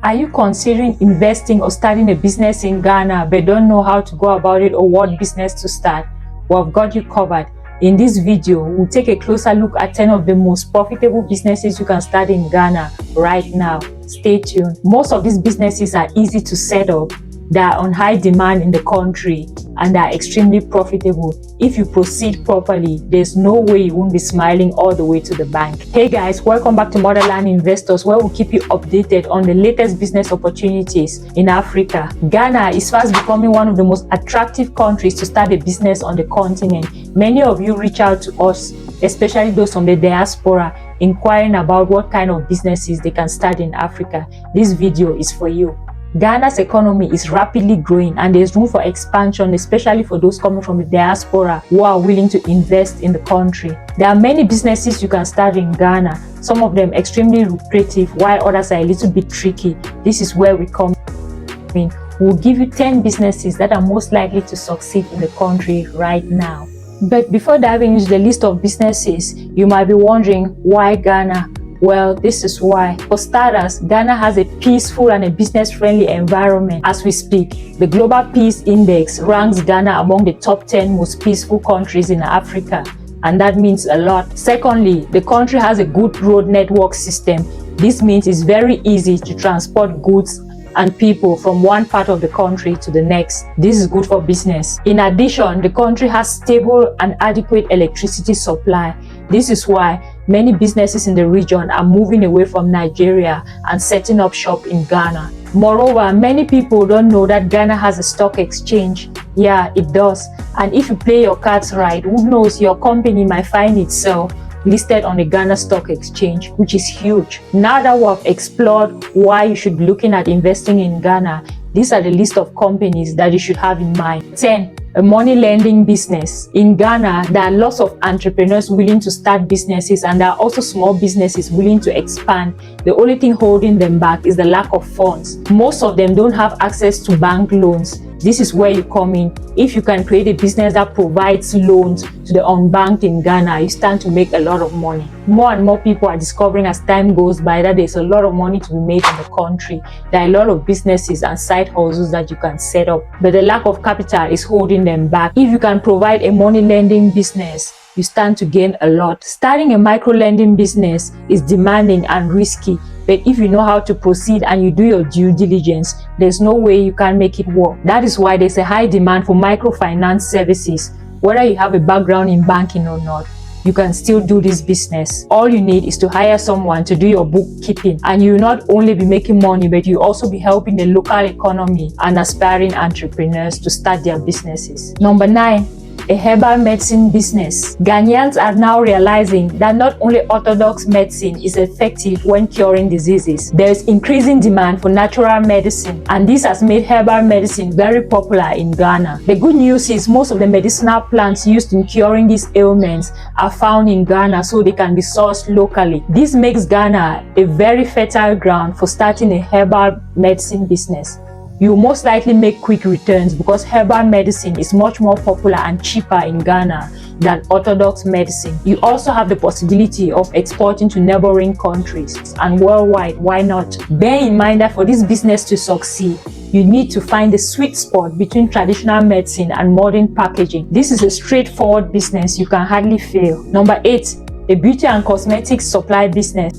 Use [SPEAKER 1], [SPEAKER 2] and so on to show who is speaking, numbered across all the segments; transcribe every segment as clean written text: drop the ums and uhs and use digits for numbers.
[SPEAKER 1] Are you considering investing or starting a business in Ghana but don't know how to go about it or what business to start? Well, I've got you covered. In this video, we'll take a closer look at 10 of the most profitable businesses you can start in Ghana right now. Stay tuned. Most of these businesses are easy to set up, they are on high demand in the country, and they are extremely profitable. If you proceed properly, there's no way you won't be smiling all the way to the bank. Hey guys, welcome back to Motherland Investors, where we'll keep you updated on the latest business opportunities in Africa. Ghana is fast becoming one of the most attractive countries to start a business on the continent. Many of you reach out to us, especially those from the diaspora, inquiring about what kind of businesses they can start in Africa. This video is for you. Ghana's economy is rapidly growing and there's room for expansion, especially for those coming from the diaspora who are willing to invest in the country. There are many businesses you can start in Ghana, some of them extremely lucrative while others are a little bit tricky. This is where we come in. We'll give you 10 businesses that are most likely to succeed in the country right now. But before diving into the list of businesses, you might be wondering, why Ghana? Well, this is why. For starters, Ghana has a peaceful and a business-friendly environment. As we speak, the Global Peace Index ranks Ghana among the top 10 most peaceful countries in Africa, and that means a lot. Secondly, the country has a good road network system. This means it's very easy to transport goods and people from one part of the country to the next. This is good for business. In addition, the country has stable and adequate electricity supply. This is why many businesses in the region are moving away from Nigeria and setting up shop in Ghana. Moreover, many people don't know that Ghana has a stock exchange. Yeah, it does. And if you play your cards right, who knows, your company might find itself listed on the Ghana Stock Exchange, which is huge. Now that we have explored why you should be looking at investing in Ghana, these are the list of companies that you should have in mind. 10. A money lending business. In Ghana, there are lots of entrepreneurs willing to start businesses, and there are also small businesses willing to expand. The only thing holding them back is the lack of funds. Most of them don't have access to bank loans. This is where you come in. If you can create a business that provides loans to the unbanked in Ghana, you stand to make a lot of money. More and more people are discovering as time goes by that there's a lot of money to be made in the country. There are a lot of businesses and side hustles that you can set up, but the lack of capital is holding them back. If you can provide a money lending business, you stand to gain a lot. Starting a micro lending business is demanding and risky, but if you know how to proceed and you do your due diligence, there's no way you can make it work. That is why there's a high demand for microfinance services. Whether you have a background in banking or not, you can still do this business. All you need is to hire someone to do your bookkeeping, and you not only be making money, but you also be helping the local economy and aspiring entrepreneurs to start their businesses. Number 9. A herbal medicine business. Ghanaians are now realizing that not only orthodox medicine is effective when curing diseases, there is increasing demand for natural medicine, and this has made herbal medicine very popular in Ghana. The good news is most of the medicinal plants used in curing these ailments are found in Ghana, so they can be sourced locally. This makes Ghana a very fertile ground for starting a herbal medicine business. You will most likely make quick returns because herbal medicine is much more popular and cheaper in Ghana than orthodox medicine. You also have the possibility of exporting to neighboring countries and worldwide. Why not? Bear in mind that for this business to succeed, you need to find the sweet spot between traditional medicine and modern packaging. This is a straightforward business you can hardly fail. Number 8. A beauty and cosmetics supply business.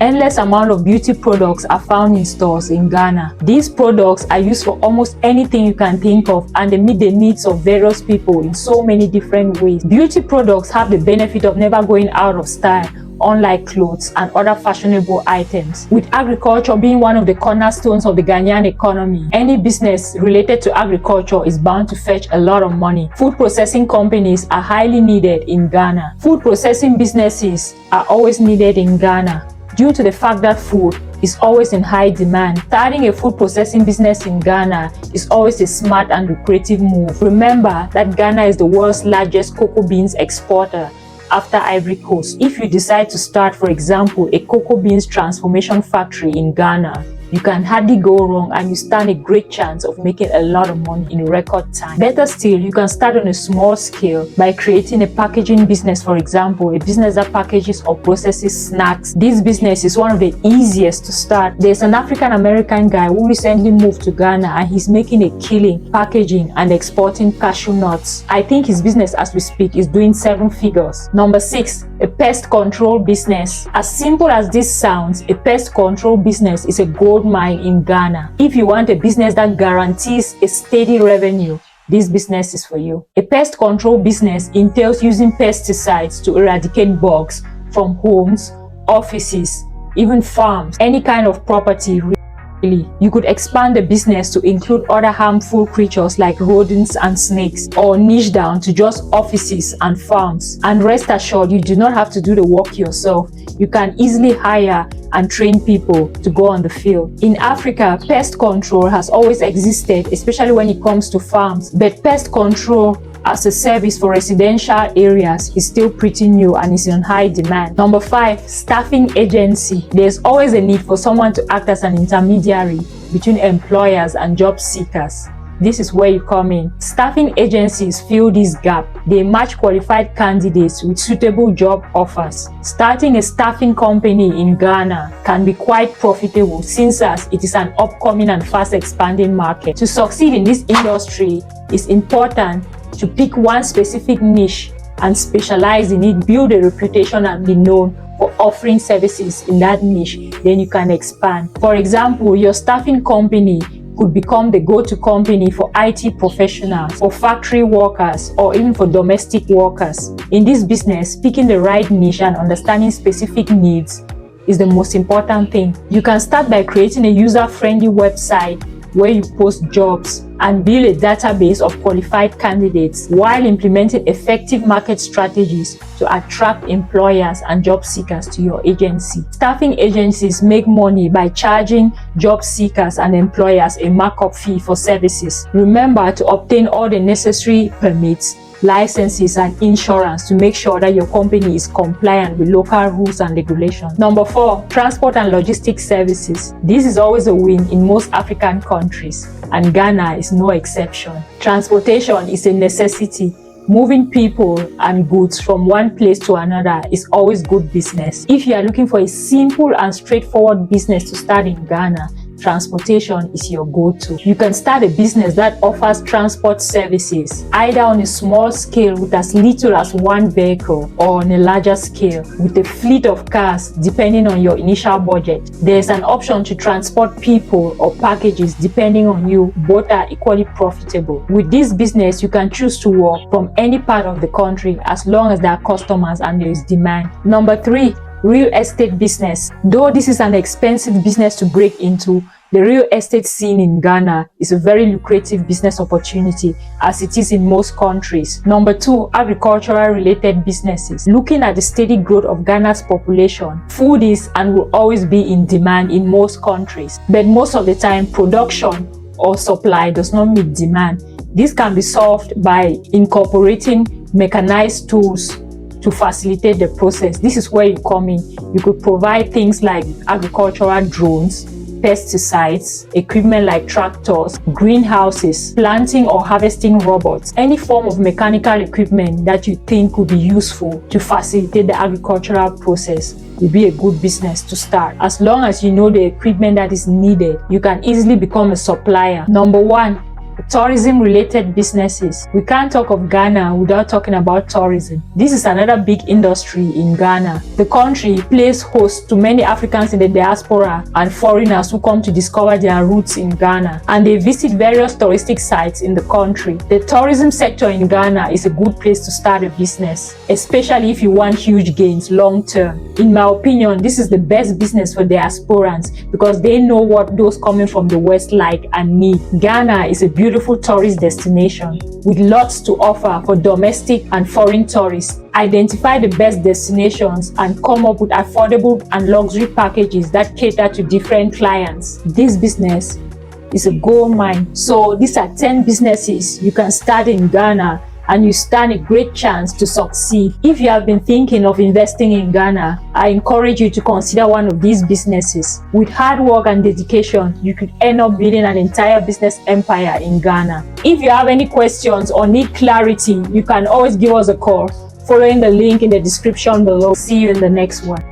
[SPEAKER 1] Endless amount of beauty products are found in stores in Ghana. These products are used for almost anything you can think of, and they meet the needs of various people in so many different ways. Beauty products have the benefit of never going out of style, unlike clothes and other fashionable items. With agriculture being one of the cornerstones of the Ghanaian economy, any business related to agriculture is bound to fetch a lot of money. Food processing companies are highly needed in Ghana. Food processing businesses are always needed in Ghana due to the fact that food is always in high demand. Starting a food processing business in Ghana is always a smart and lucrative move. Remember that Ghana is the world's largest cocoa beans exporter after Ivory Coast. If you decide to start, for example, a cocoa beans transformation factory in Ghana, You can hardly go wrong, and you stand a great chance of making a lot of money in record time. Better still, you can start on a small scale by creating a packaging business. For example, a business that packages or processes snacks. This business is one of the easiest to start. There's an African American guy who recently moved to Ghana, and he's making a killing packaging and exporting cashew nuts. I think his business as we speak is doing 7 figures. Number 6, a pest control business. As simple as this sounds, a pest control business is a gold mine in Ghana. If you want a business that guarantees a steady revenue, this business is for you. A pest control business entails using pesticides to eradicate bugs from homes, offices, even farms, any kind of property. You could expand the business to include other harmful creatures like rodents and snakes, or niche down to just offices and farms. And rest assured, you do not have to do the work yourself. You can easily hire and train people to go on the field. In Africa, pest control has always existed, especially when it comes to farms, but pest control as a service for residential areas is still pretty new and is in high demand. Number 5, staffing agency. There's always a need for someone to act as an intermediary between employers and job seekers. This is where you come in. Staffing agencies fill this gap. They match qualified candidates with suitable job offers. Starting a staffing company in Ghana can be quite profitable, since as it is an upcoming and fast expanding market. To succeed in this industry, it's important to pick one specific niche and specialize in it, build a reputation and be known for offering services in that niche. Then you can expand. For example, your staffing company could become the go-to company for IT professionals, for factory workers, or even for domestic workers. In this business, picking the right niche and understanding specific needs is the most important thing. You can start by creating a user-friendly website where you post jobs and build a database of qualified candidates, while implementing effective market strategies to attract employers and job seekers to your agency. Staffing agencies make money by charging job seekers and employers a markup fee for services. Remember to obtain all the necessary permits, licenses, and insurance to make sure that your company is compliant with local rules and regulations. Number 4, transport and logistics services. This is always a win in most African countries, and Ghana is no exception. Transportation is a necessity. Moving people and goods from one place to another is always good business. If you are looking for a simple and straightforward business to start in Ghana, transportation is your go-to. You can start a business that offers transport services, either on a small scale with as little as 1 vehicle, or on a larger scale with a fleet of cars, depending on your initial budget. There's an option to transport people or packages depending on you. Both are equally profitable. With this business, you can choose to work from any part of the country as long as there are customers and there is demand. Number 3, real estate business. Though this is an expensive business to break into, the real estate scene in Ghana is a very lucrative business opportunity, as it is in most countries. Number 2, agricultural related businesses. Looking at the steady growth of Ghana's population, food is and will always be in demand in most countries. But most of the time, production or supply does not meet demand. This can be solved by incorporating mechanized tools to facilitate the process. This is where you come in. You could provide things like agricultural drones, pesticides, equipment like tractors, greenhouses, planting or harvesting robots, any form of mechanical equipment that you think could be useful to facilitate the agricultural process will be a good business to start. As long as you know the equipment that is needed, you can easily become a supplier. Number 1, tourism related businesses. We can't talk of Ghana without talking about tourism. This is another big industry in Ghana. The country plays host to many Africans in the diaspora and foreigners who come to discover their roots in Ghana, and they visit various touristic sites in the country. The tourism sector in Ghana is a good place to start a business, especially if you want huge gains long term. In my opinion, this is the best business for diasporans because they know what those coming from the West like and need. Ghana is a beautiful tourist destination with lots to offer for domestic and foreign tourists. Identify the best destinations and come up with affordable and luxury packages that cater to different clients. This business is a gold mine. So these are 10 businesses you can start in Ghana and you stand a great chance to succeed. If you have been thinking of investing in Ghana, I encourage you to consider one of these businesses. With hard work and dedication, you could end up building an entire business empire in Ghana. If you have any questions or need clarity, you can always give us a call following the link in the description below. See you in the next one.